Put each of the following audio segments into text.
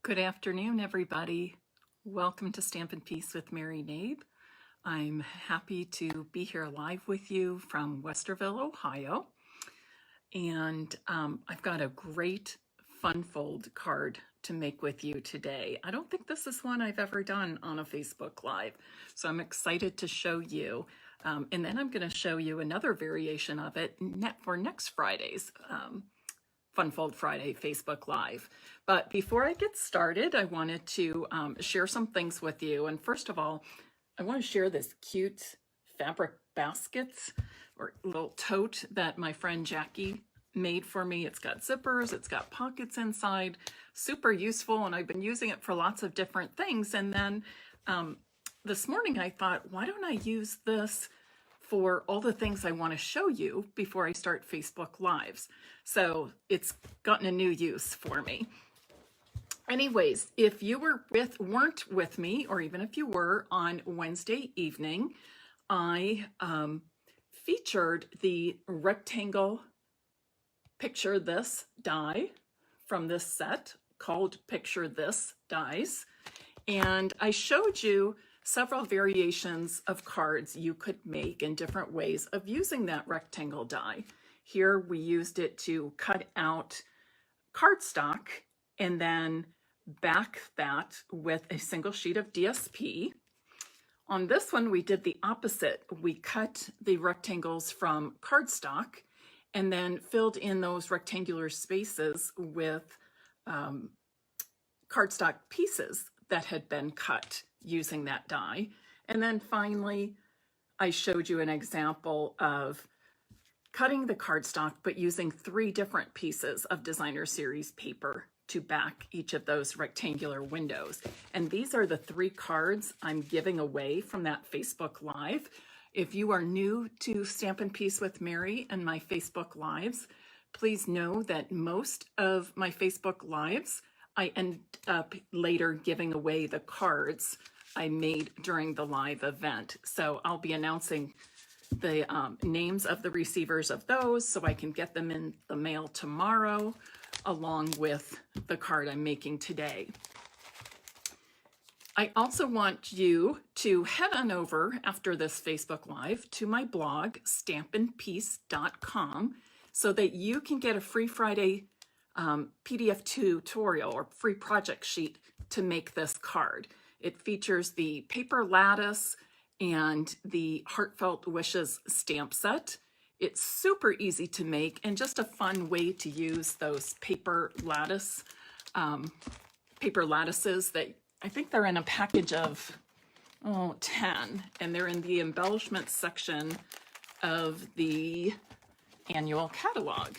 Good afternoon, everybody. Welcome to Stamp and Peace with Mary Knabe. I'm happy to be here live with you from Westerville, Ohio. And I've got a great fun fold card to make with you today. I don't think this is one I've ever done on a Facebook Live, so I'm excited to show you. And then I'm going to show you another variation of it for next Friday's Fun Fold Friday Facebook Live. But before I get started, I wanted to share some things with you. And first of all, I want to share this cute fabric basket or little tote that my friend Jackie made for me. It's got zippers, it's got pockets inside, super useful, and I've been using it for lots of different things. And then this morning I thought, why don't I use this for all the things I want to show you before I start Facebook Lives. So it's gotten a new use for me. Anyways, if you weren't with me, or even if you were on Wednesday evening, I featured the rectangle Picture This die from this set called Picture This dies. And I showed you several variations of cards you could make in different ways of using that rectangle die. Here we used it to cut out cardstock and then back that with a single sheet of DSP. On this one, we did the opposite. We cut the rectangles from cardstock and then filled in those rectangular spaces with cardstock pieces that had been cut using that die. And then finally, I showed you an example of cutting the cardstock, but using 3 different pieces of designer series paper to back each of those rectangular windows. And these are the 3 cards I'm giving away from that Facebook Live. If you are new to Stamp and Peace with Mary and my Facebook Lives, please know that most of my Facebook Lives, I end up later giving away the cards I made during the live event. So I'll be announcing the names of the receivers of those so I can get them in the mail tomorrow, along with the card I'm making today. I also want you to head on over after this Facebook Live to my blog, stampinpeace.com, so that you can get a free Friday PDF tutorial or free project sheet to make this card. It features the paper lattice and the Heartfelt Wishes stamp set. It's super easy to make and just a fun way to use those paper lattices that I think they're in a package of 10, and they're in the embellishment section of the annual catalog.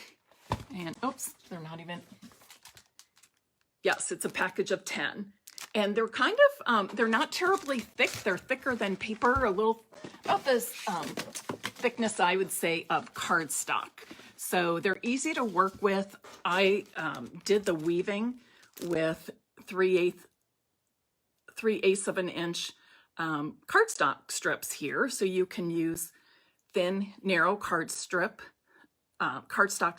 And oops, they're not even, yes, it's a package of 10. And they're kind of, they're not terribly thick. They're thicker than paper, a little, about this thickness, I would say, of cardstock. So they're easy to work with. I did the weaving with 3/8 of an inch cardstock strips here. So you can use thin, narrow cardstock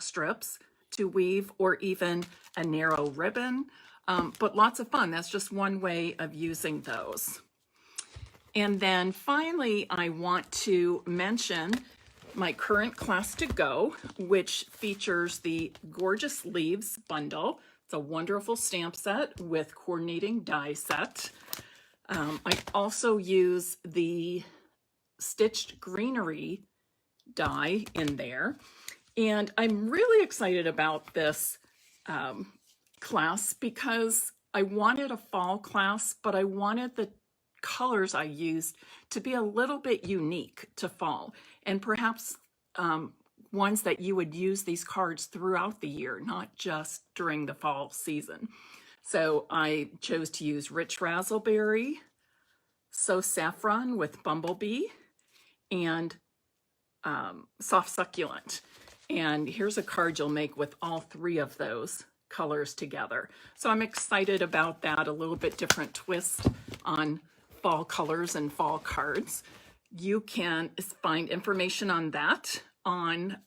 strips to weave, or even a narrow ribbon. But lots of fun. That's just one way of using those. And then finally, I want to mention my current class to go, which features the Gorgeous Leaves bundle. It's a wonderful stamp set with coordinating die set. I also use the Stitched Greenery die in there. And I'm really excited about this class because I wanted a fall class, but I wanted the colors I used to be a little bit unique to fall, and perhaps ones that you would use these cards throughout the year, not just during the fall season. So I chose to use Rich Razzleberry, So Saffron with Bumblebee, and Soft Succulent. And here's a card you'll make with all 3 of those colors together. So I'm excited about that, a little bit different twist on fall colors and fall cards. You can find information on that on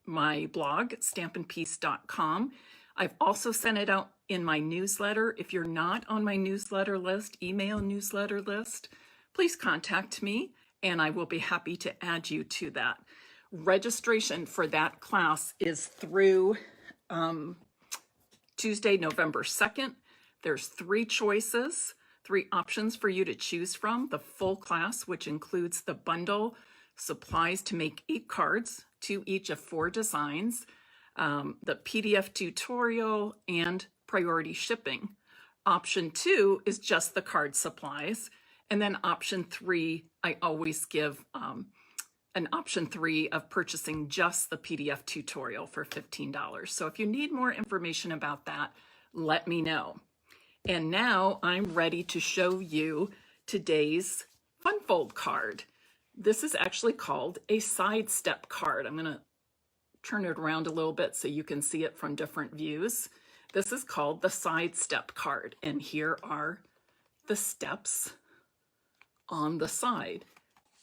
my blog, stampinpeace.com. I've also sent it out in my newsletter. If you're not on my newsletter list, email newsletter list, please contact me and I will be happy to add you to that. Registration for that class is through Tuesday, November 2nd. There's 3 choices, 3 options for you to choose from. The full class, which includes the bundle, supplies to make 8 cards, 2 each of 4 designs, the PDF tutorial, and priority shipping. Option 2 is just the card supplies. And then option 3, I always give an option 3 of purchasing just the PDF tutorial for $15. So if you need more information about that, let me know. And now I'm ready to show you today's Fun Fold card. This is actually called a sidestep card. I'm going to turn it around a little bit so you can see it from different views. This is called the sidestep card, and here are the steps on the side.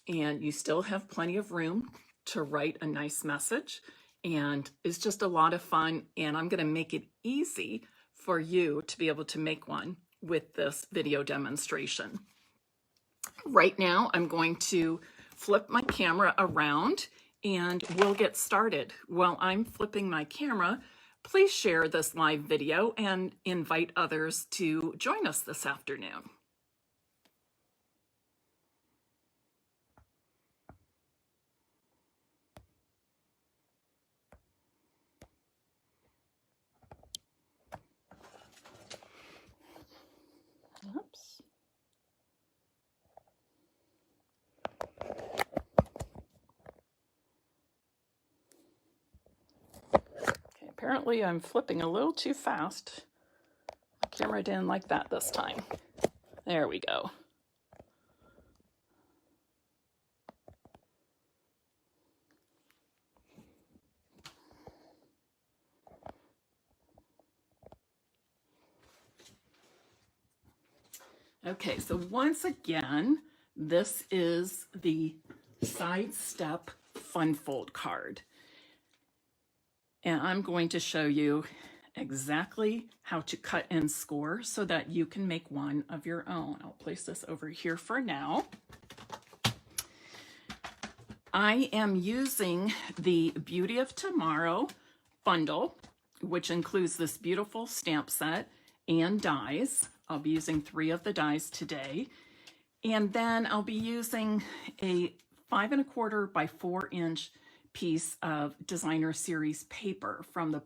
And you still have plenty of room to write a nice message, and it's just a lot of fun, and I'm going to make it easy for you to be able to make one with this video demonstration. Right now, I'm going to flip my camera around and we'll get started. While I'm flipping my camera, please share this live video and invite others to join us this afternoon. Oops. Okay, apparently I'm flipping a little too fast. My camera didn't like that this time. There we go. Okay, so once again, this is the Sidestep Fun Fold card. And I'm going to show you exactly how to cut and score so that you can make one of your own. I'll place this over here for now. I am using the Beauty of Tomorrow bundle, which includes this beautiful stamp set and dies. I'll be using 3 of the dies today. And then I'll be using a 5 1/4 by 4 inch piece of designer series paper from the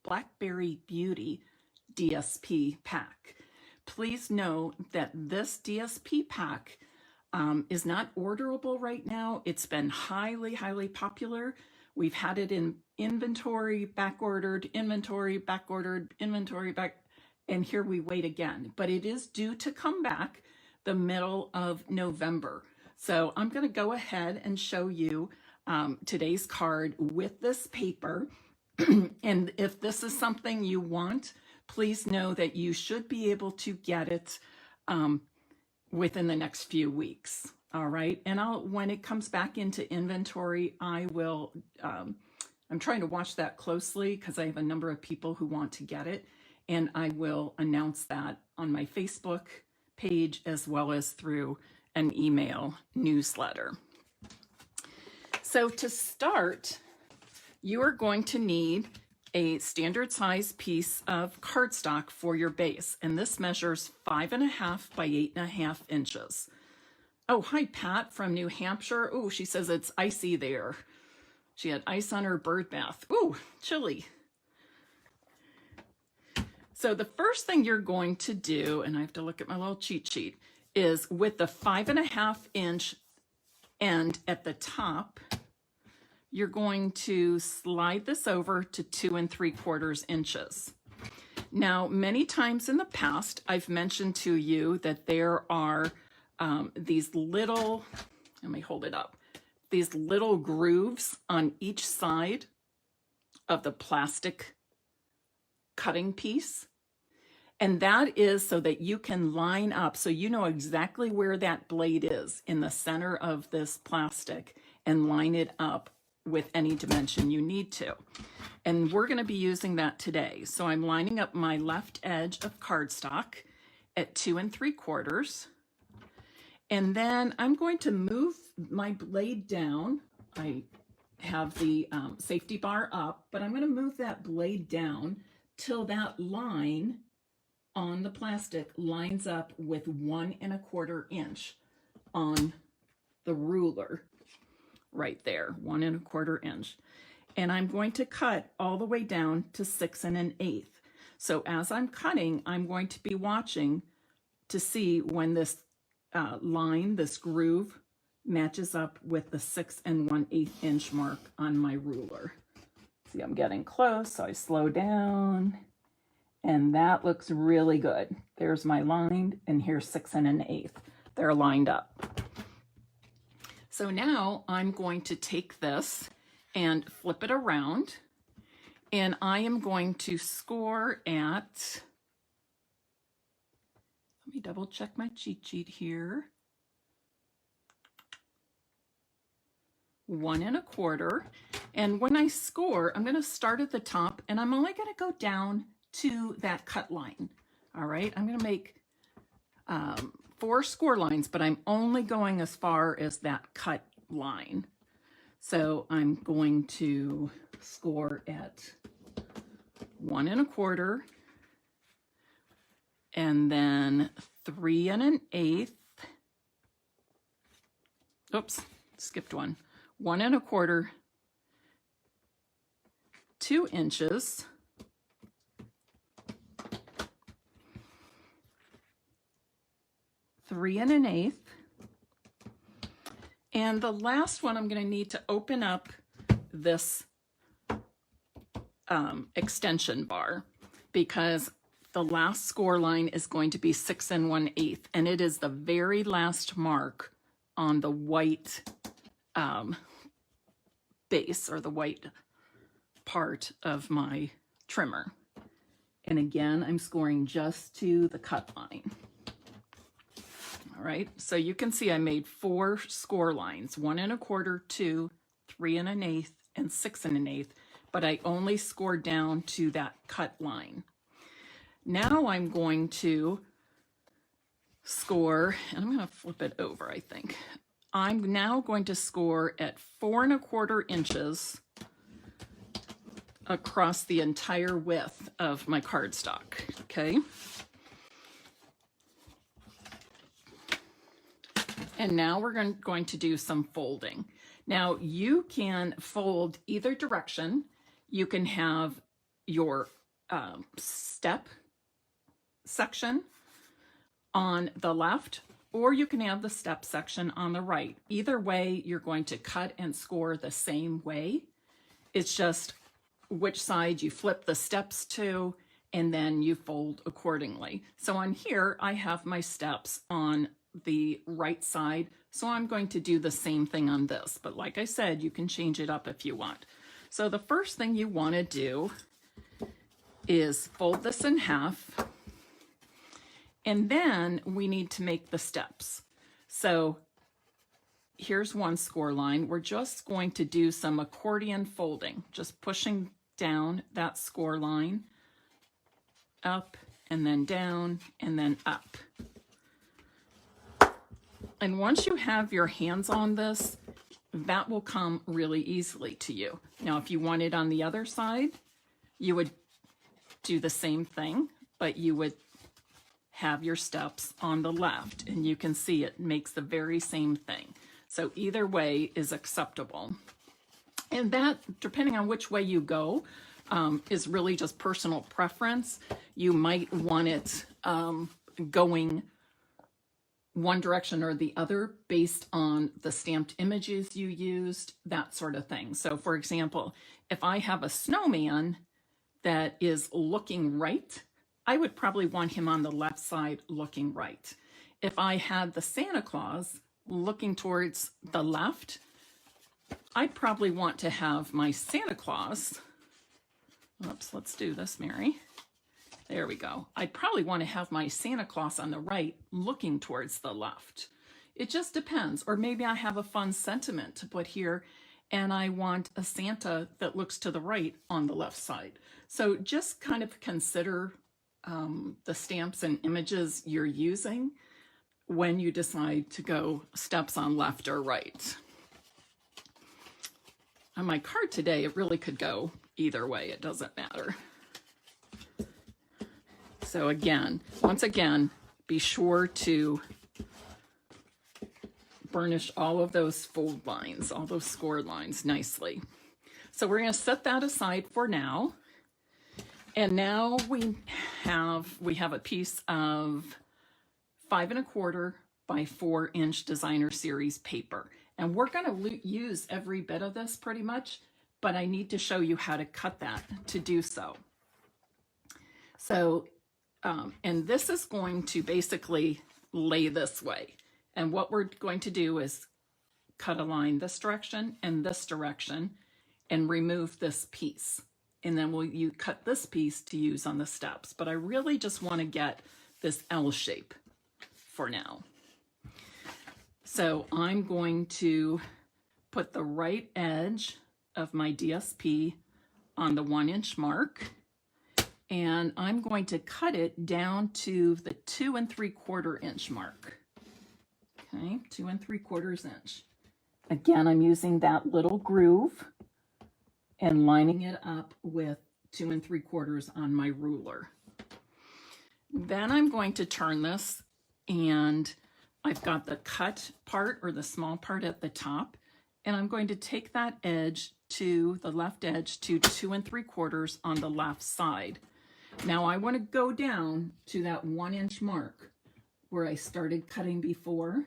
Blackberry Beauty DSP pack. Please know that this DSP pack is not orderable right now. It's been highly popular. We've had it in inventory, back ordered, inventory, back ordered, inventory, back, and here we wait again. But it is due to come back the middle of November. So I'm going to go ahead and show you today's card with this paper. And if this is something you want, please know that you should be able to get it within the next few weeks. All right. And when it comes back into inventory, I will, I'm trying to watch that closely because I have a number of people who want to get it. And I will announce that on my Facebook page as well as through an email newsletter. So to start, you are going to need a standard size piece of cardstock for your base. And this measures 5 1/2 by 8 1/2 inches. Oh, hi, Pat from New Hampshire. Oh, she says it's icy there. She had ice on her bird bath. Ooh, chilly. So the first thing you're going to do, and I have to look at my little cheat sheet, is with the 5 1/2 inch end at the top, you're going to slide this over to 2 3/4 inches. Now, many times in the past, I've mentioned to you that there are these little, let me hold it up, these little grooves on each side of the plastic cutting piece. And that is so that you can line up, so you know exactly where that blade is in the center of this plastic and line it up with any dimension you need to. And we're going to be using that today. So I'm lining up my left edge of cardstock at 2 3/4. And then I'm going to move my blade down. I have the safety bar up, but I'm going to move that blade down till that line on the plastic lines up with 1 1/4 inch on the ruler right there, 1 1/4 inch. And I'm going to cut all the way down to 6 1/8. So as I'm cutting, I'm going to be watching to see when this line, this groove, matches up with the 6 1/8 inch mark on my ruler. See, I'm getting close, so I slow down, and that looks really good. There's my line, and here's 6 1/8. They're lined up. So now I'm going to take this and flip it around, and I am going to score at, let me double check my cheat sheet here, 1 1/4. And when I score, I'm going to start at the top, and I'm only going to go down to that cut line. All right, I'm going to make 4 score lines, but I'm only going as far as that cut line. So I'm going to score at 1 1/4, and then 3 1/8. Oops, skipped one. 1 1/4, 2 inches, 3 1/8. And the last one, I'm going to need to open up this extension bar, because the last score line is going to be 6 1/8, and it is the very last mark on the white base, or the white part of my trimmer. And again, I'm scoring just to the cut line. All right, so you can see I made 4 score lines, 1 1/4, 2, 3 1/8, and 6 1/8, but I only scored down to that cut line. Now I'm going to score, and I'm going to flip it over, I think. I'm now going to score at 4 1/4 inches across the entire width of my cardstock, okay? And now we're going to do some folding. Now you can fold either direction. You can have your step section on the left, or you can have the step section on the right. Either way, you're going to cut and score the same way. It's just which side you flip the steps to, and then you fold accordingly. So on here, I have my steps on the right side, so I'm going to do the same thing on this. But like I said, you can change it up if you want. So the first thing you want to do is fold this in half, and then we need to make the steps. So here's one score line. We're just going to do some accordion folding, just pushing down that score line, up, and then down, and then up. And once you have your hands on this, that will come really easily to you. Now, if you want it on the other side, you would do the same thing, but you would have your steps on the left, and you can see it makes the very same thing. So either way is acceptable. And that, depending on which way you go, is really just personal preference. You might want it going one direction or the other based on the stamped images you used, that sort of thing. So for example, if I have a snowman that is looking right, I would probably want him on the left side looking right. If I had the Santa Claus looking towards the left, I'd probably want to have my Santa Claus, oops, let's do this, Mary. There we go. I'd probably want to have my Santa Claus on the right looking towards the left. It just depends. Or maybe I have a fun sentiment to put here, and I want a Santa that looks to the right on the left side. So just kind of consider the stamps and images you're using when you decide to go steps on left or right. On my card today, it really could go either way. It doesn't matter. So again, once again, be sure to burnish all of those fold lines, all those score lines nicely. So we're going to set that aside for now. And now we have a piece of 5 1/4 by 4 inch designer series paper. And we're going to use every bit of this pretty much, but I need to show you how to cut that to do so. So, and this is going to basically lay this way. And what we're going to do is cut a line this direction and remove this piece. And then you cut this piece to use on the steps. But I really just want to get this L shape for now. So I'm going to put the right edge of my DSP on the 1 inch mark. And I'm going to cut it down to the 2 3/4 inch mark. Okay, 2 3/4 inch. Again, I'm using that little groove and lining it up with 2 3/4 on my ruler. Then I'm going to turn this, and I've got the cut part or the small part at the top, and I'm going to take that edge to the left edge to 2 3/4 on the left side. Now I want to go down to that 1 inch mark where I started cutting before,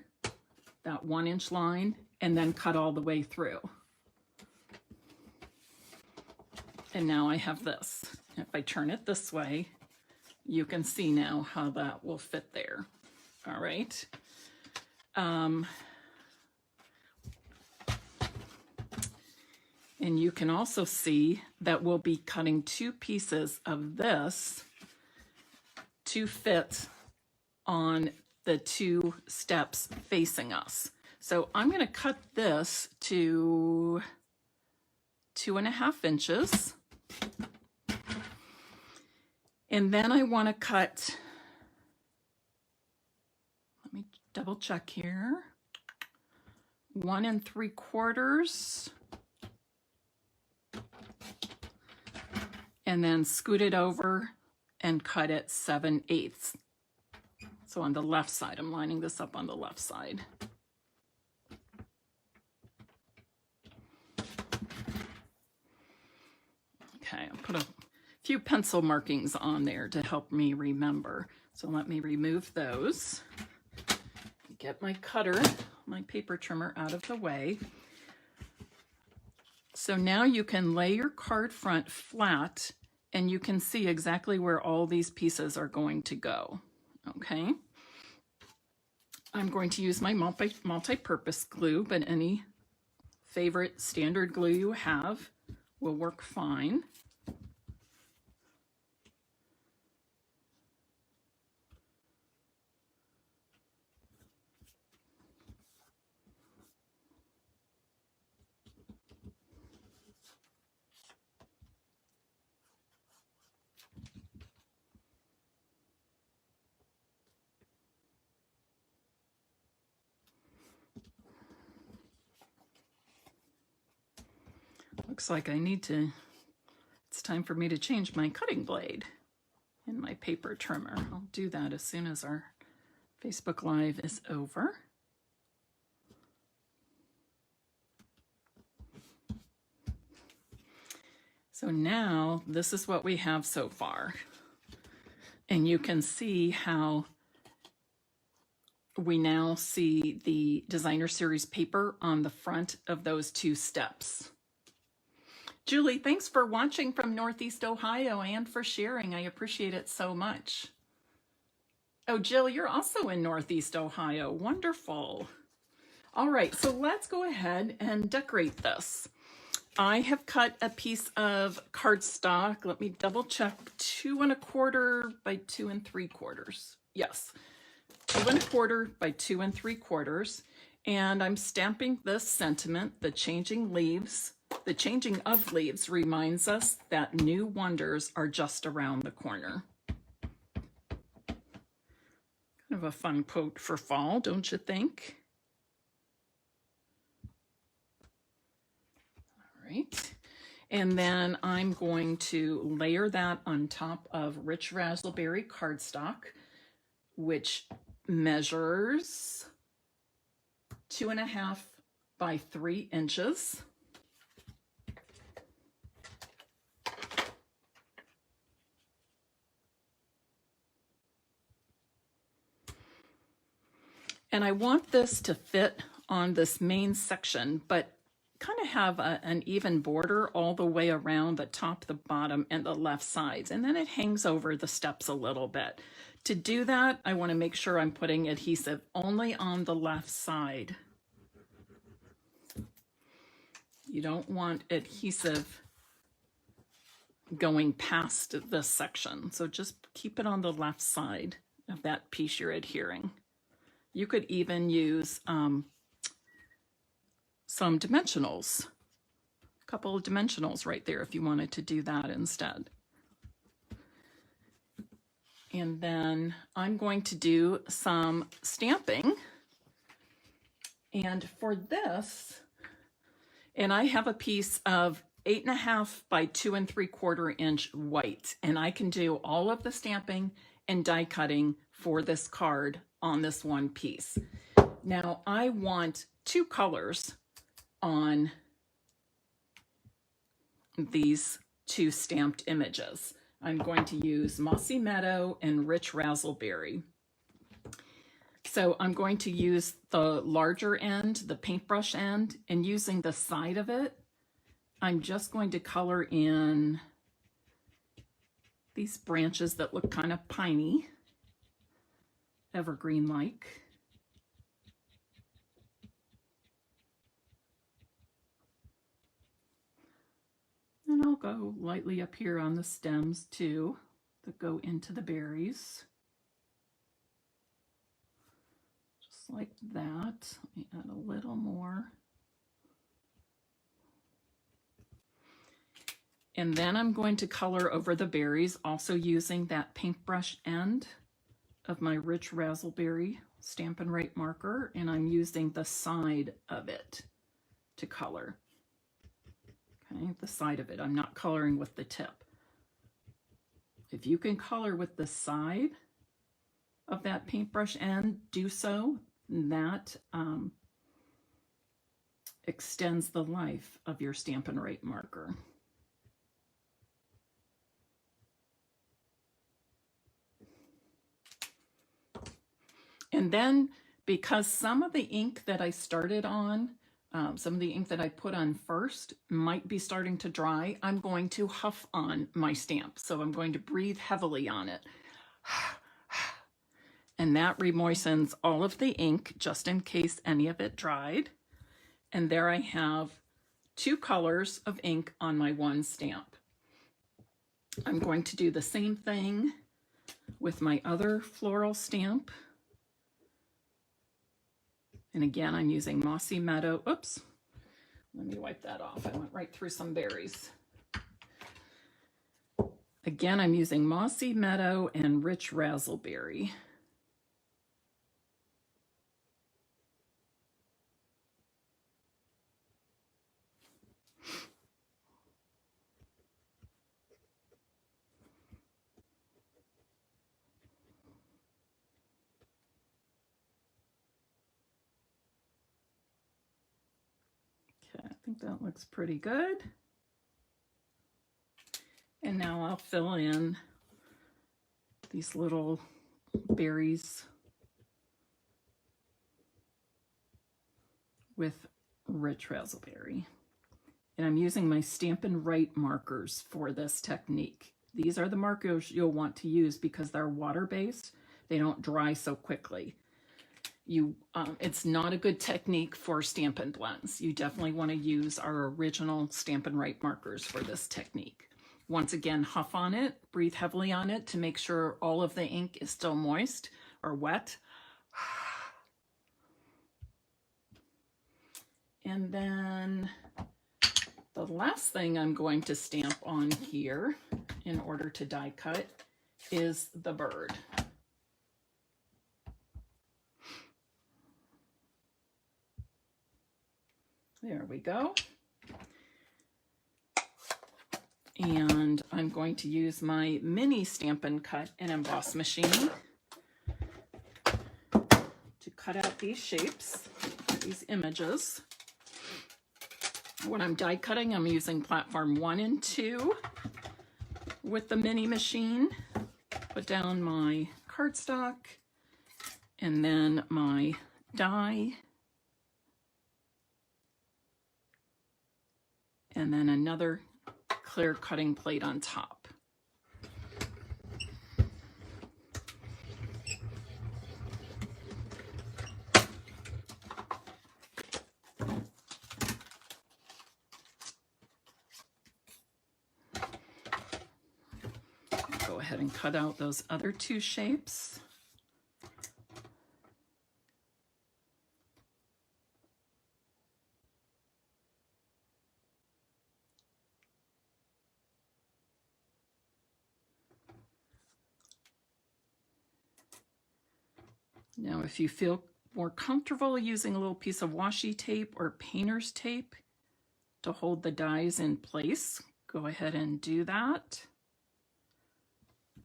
that 1 inch line, and then cut all the way through. And now I have this. If I turn it this way, you can see now how that will fit there. All right. And you can also see that we'll be cutting 2 pieces of this to fit on the 2 steps facing us. So I'm going to cut this to 2.5 inches. And then I want to cut, let me double check here, 1 3/4. And then scoot it over and cut it 7/8. So on the left side, I'm lining this up on the left side. Okay, I'll put a few pencil markings on there to help me remember. So let me remove those. Get my cutter, my paper trimmer out of the way. So now you can lay your card front flat and you can see exactly where all these pieces are going to go. Okay. I'm going to use my multi-purpose glue, but any favorite standard glue you have will work fine. Looks like it's time for me to change my cutting blade in my paper trimmer. I'll do that as soon as our Facebook Live is over. So now this is what we have so far. And you can see how we now see the designer series paper on the front of those 2 steps. Julie, thanks for watching from Northeast Ohio and for sharing. I appreciate it so much. Oh, Jill, you're also in Northeast Ohio. Wonderful. All right, so let's go ahead and decorate this. I have cut a piece of cardstock. Let me double check. 2 1/4 by 2 3/4. Yes, 2 1/4 by 2 3/4. And I'm stamping this sentiment, the changing of leaves reminds us that new wonders are just around the corner. Kind of a fun quote for fall, don't you think? All right. And then I'm going to layer that on top of rich raspberry cardstock, which measures 2.5 by 3 inches. And I want this to fit on this main section, but kind of have an even border all the way around the top, the bottom, and the left sides. And then it hangs over the steps a little bit. To do that, I want to make sure I'm putting adhesive only on the left side. You don't want adhesive going past this section. So just keep it on the left side of that piece you're adhering. You could even use some dimensionals, a couple of dimensionals right there if you wanted to do that instead. And then I'm going to do some stamping. And for this, and I have a piece of 8.5 by 2 3/4 inch white, and I can do all of the stamping and die cutting for this card on this one piece. Now I want 2 colors on these 2 stamped images. I'm going to use Mossy Meadow and Rich Raspberry. So I'm going to use the larger end, the paintbrush end, and using the side of it, I'm just going to color in these branches that look kind of piney, evergreen-like. And I'll go lightly up here on the stems too, that go into the berries. Just like that. Let me add a little more. And then I'm going to color over the berries, also using that paintbrush end of my Rich Raspberry Stampin' Right marker, and I'm using the side of it to color. Okay, the side of it. I'm not coloring with the tip. If you can color with the side of that paintbrush end, do so. That extends the life of your Stampin' Right marker. And then, because some of the ink that I started on, some of the ink that I put on first might be starting to dry, I'm going to huff on my stamp. So I'm going to breathe heavily on it. And that remoistens all of the ink, just in case any of it dried. And there I have 2 colors of ink on my one stamp. I'm going to do the same thing with my other floral stamp. And again, I'm using Mossy Meadow. Oops, let me wipe that off. I went right through some berries. Again, I'm using Mossy Meadow and Rich Raspberry. Okay, I think that looks pretty good. And now I'll fill in these little berries with Rich Raspberry. And I'm using my Stampin' Right markers for this technique. These are the markers you'll want to use because they're water-based. They don't dry so quickly. It's not a good technique for Stampin' Blends. You definitely want to use our original Stampin' Right markers for this technique. Once again, huff on it, breathe heavily on it to make sure all of the ink is still moist or wet. And then the last thing I'm going to stamp on here in order to die cut is the bird. There we go. And I'm going to use my mini Stampin' Cut and Emboss machine to cut out these shapes, these images. When I'm die cutting, I'm using platform 1 and 2 with the mini machine. Put down my cardstock and then my die. And then another clear cutting plate on top. Go ahead and cut out those other 2 shapes. Now, if you feel more comfortable using a little piece of washi tape or painter's tape to hold the dies in place, go ahead and do that.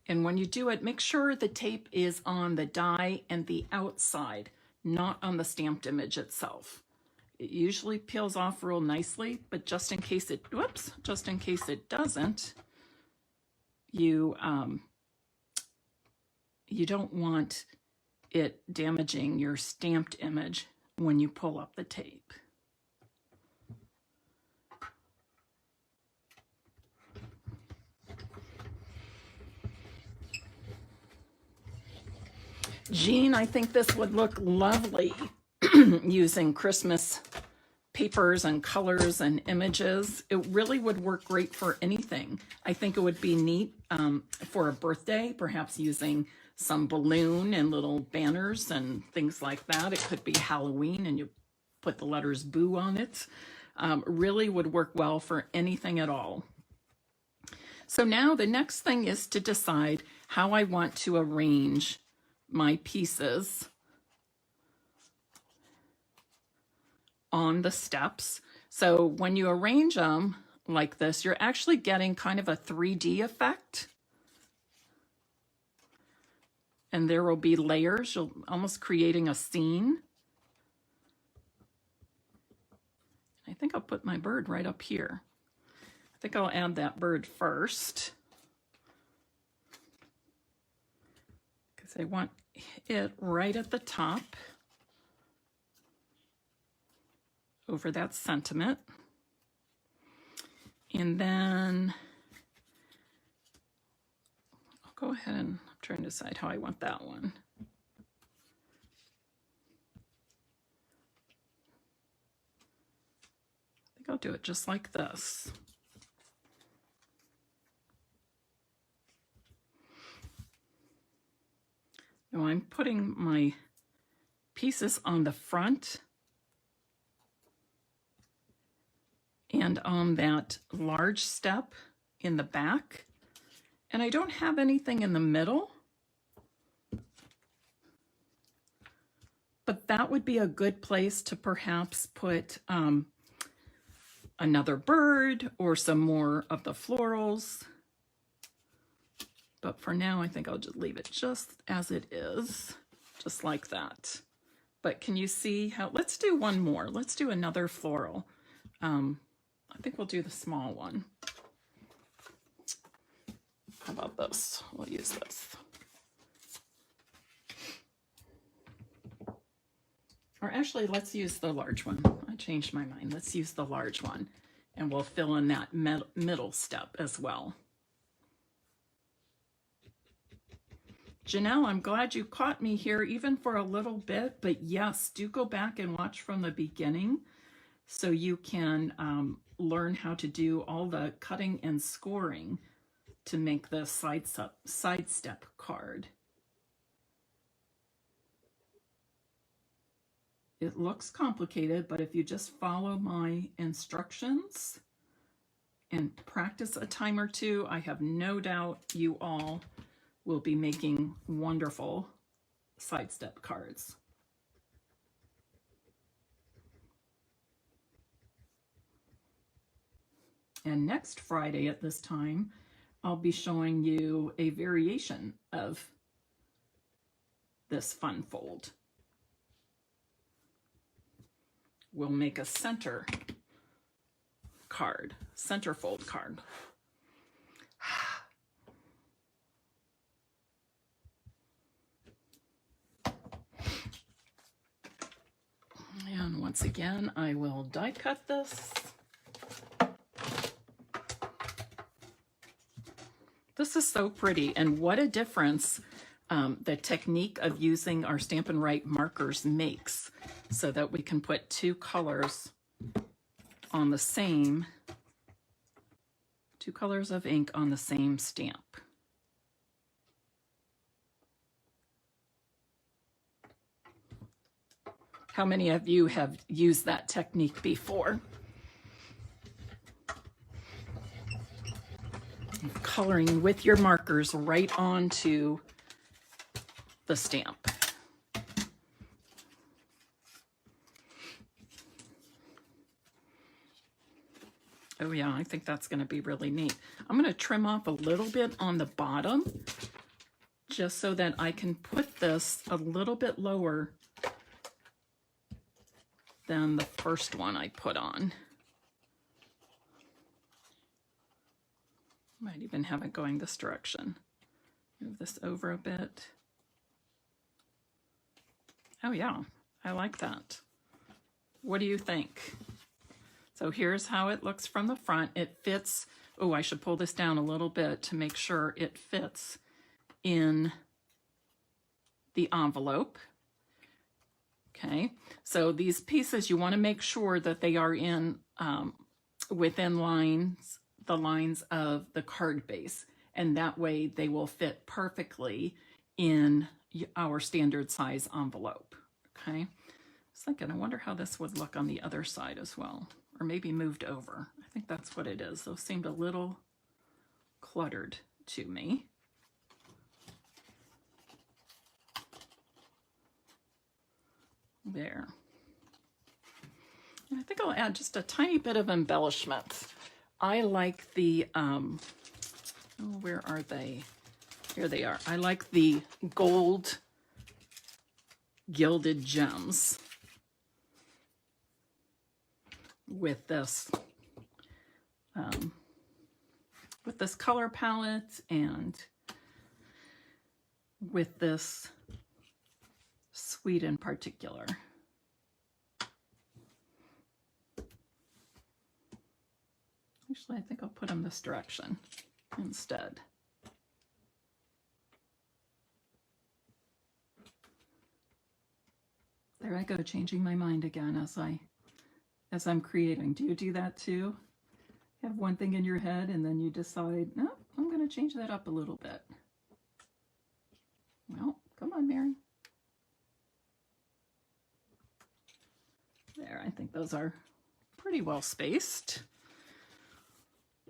And when you do it, make sure the tape is on the die and the outside, not on the stamped image itself. It usually peels off real nicely, but just in case it, whoops, just in case it doesn't, you don't want it damaging your stamped image when you pull up the tape. Jean, I think this would look lovely using Christmas papers and colors and images. It really would work great for anything. I think it would be neat for a birthday, perhaps using some balloon and little banners and things like that. It could be Halloween and you put the letters boo on it. Really would work well for anything at all. So now the next thing is to decide how I want to arrange my pieces on the steps. So when you arrange them like this, you're actually getting kind of a 3D effect. And there will be layers, you're almost creating a scene. I think I'll put my bird right up here. I think I'll add that bird first, because I want it right at the top over that sentiment. And then I'll go ahead and I'm trying to decide how I want that one. I think I'll do it just like this. Now I'm putting my pieces on the front and on that large step in the back. And I don't have anything in the middle, but that would be a good place to perhaps put another bird or some more of the florals. But for now, I think I'll just leave it just as it is, just like that. But can you see how, let's do one more. Let's do another floral. I think we'll do the small one. How about this? We'll use this. Or actually, let's use the large one. I changed my mind. Let's use the large one. And we'll fill in that middle step as well. Janelle, I'm glad you caught me here even for a little bit. But yes, do go back and watch from the beginning so you can learn how to do all the cutting and scoring to make the sidestep card. it looks complicated, but if you just follow my instructions and practice a time or two, I have no doubt you all will be making wonderful sidestep cards. And next Friday at this time, I'll be showing you a variation of this fun fold. We'll make a center card, centerfold card. And once again, I will die cut this. This is so pretty, and what a difference the technique of using our Stampin' Write markers makes, so that we can put two colors on the same, two colors of ink on the same stamp. How many of you have used that technique before? Coloring with your markers right onto the stamp. Oh yeah, I think that's going to be really neat. I'm going to trim off a little bit on the bottom just so that I can put this a little bit lower than the first one I put on. Might even have it going this direction. Move this over a bit. Oh yeah, I like that. What do you think? So here's how it looks from the front. It fits, oh, I should pull this down a little bit to make sure it fits in the envelope. Okay, so these pieces, you want to make sure that they are in within the lines of the card base, and that way they will fit perfectly in our standard size envelope. Okay, I was thinking, I wonder how this would look on the other side as well, or maybe moved over. I think that's what it is. Those seemed a little cluttered to me. There. And I think I'll add just a tiny bit of embellishment. I like the, oh, where are they? Here they are. I like the gold gilded gems with this color palette and with this sweet in particular. Actually, I think I'll put them this direction instead. There I go, changing my mind again as I'm creating. Do you do that too? You have one thing in your head and then you decide, no, I'm going to change that up a little bit. Well, come on, Mary. There, I think those are pretty well spaced.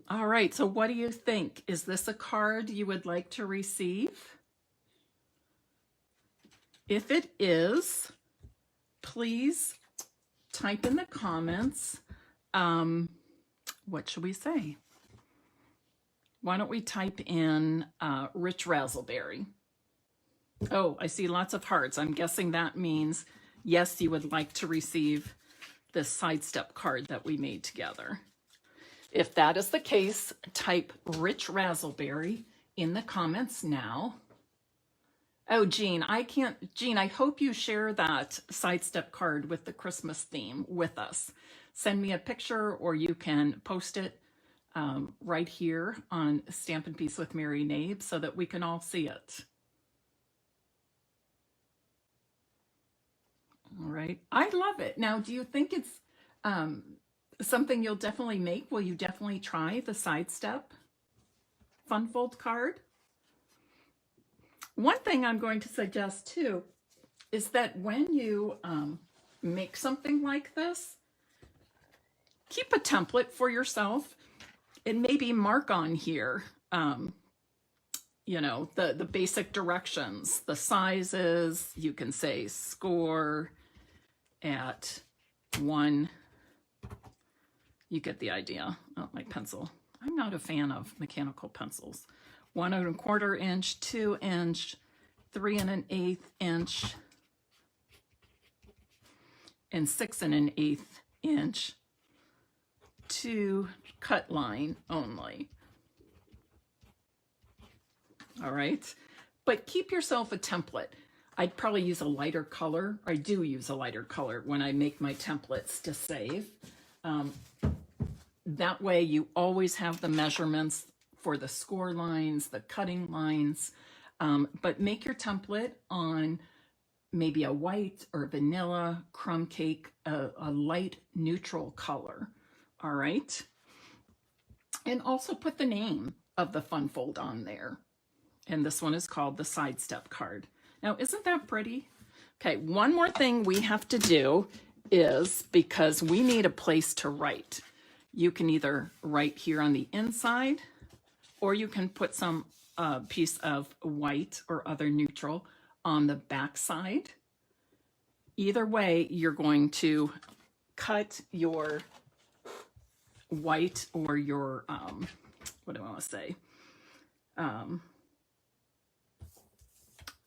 All right, so what do you think? Is this a card you would like to receive? If it is, please type in the comments, what should we say? Why don't we type in rich razzleberry? Oh, I see lots of hearts. I'm guessing that means yes, you would like to receive this sidestep card that we made together. If that is the case, type rich razzleberry in the comments now. Oh, Jean, Jean, I hope you share that sidestep card with the Christmas theme with us. Send me a picture or you can post it right here on Stampin' Piece with Mary Knabe so that we can all see it. All right, I love it. Now, do you think it's something you'll definitely make? Will you definitely try the sidestep fun fold card? One thing I'm going to suggest too is that when you make something like this, keep a template for yourself and maybe mark on here, you know, the basic directions, the sizes. You can say score at 1. You get the idea. Oh, my pencil. I'm not a fan of mechanical pencils. 1 1/4 inch, 2 inch, 3 1/8 inch, and 6 1/8 inch to cut line only. All right, but keep yourself a template. I'd probably use a lighter color. I do use a lighter color when I make my templates to save. That way you always have the measurements for the score lines, the cutting lines, but make your template on maybe a white or vanilla, crumb cake, a light neutral color. All right. And also put the name of the fun fold on there. And this one is called the Sidestep card. Now, isn't that pretty? Okay, one more thing we have to do is, because we need a place to write. You can either write here on the inside, or you can put some piece of white or other neutral on the back side. Either way, you're going to cut your white or your, what do I want to say?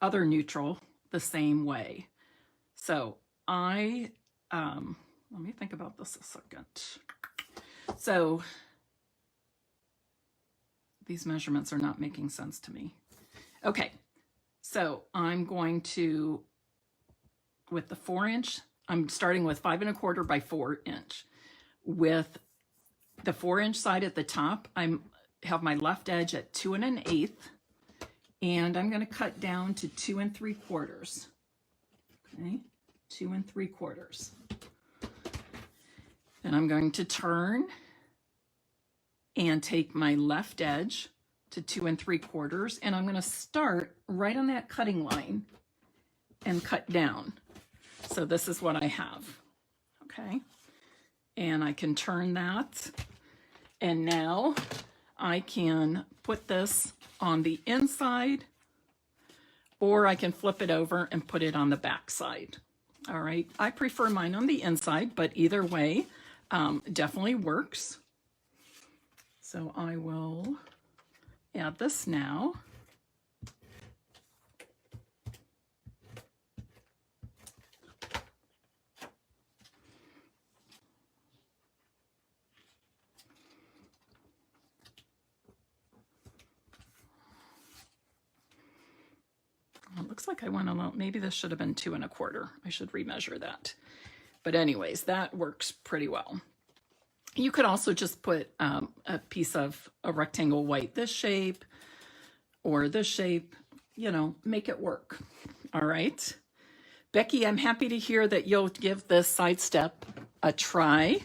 Other neutral the same way. So let me think about this a second. So these measurements are not making sense to me. Okay, so I'm going to, with the 4 inch, I'm starting with 5 1/4 by 4 inch. With the 4 inch side at the top, I have my left edge at 2 1/8, and I'm going to cut down to 2 3/4. Okay, 2 3/4. And I'm going to turn and take my left edge to 2 3/4, and I'm going to start right on that cutting line and cut down. So this is what I have. Okay, and I can turn that, and now I can put this on the inside, or I can flip it over and put it on the back side. All right, I prefer mine on the inside, but either way definitely works. So I will add this now. It looks like I went a little, maybe this should have been 2 1/4. I should remeasure that. But anyways, that works pretty well. You could also just put a piece of a rectangle white this shape or this shape, you know, make it work. All right. Becky, I'm happy to hear that you'll give this Sidestep a try.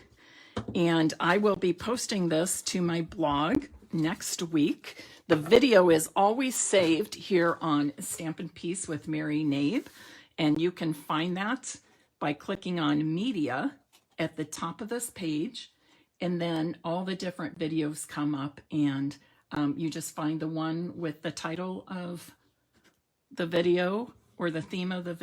And I will be posting this to my blog next week. The video is always saved here on Stampin' Piece with Mary Knabe, and you can find that by clicking on Media at the top of this page, and then all the different videos come up, and you just find the one with the title of the video or the theme of the video.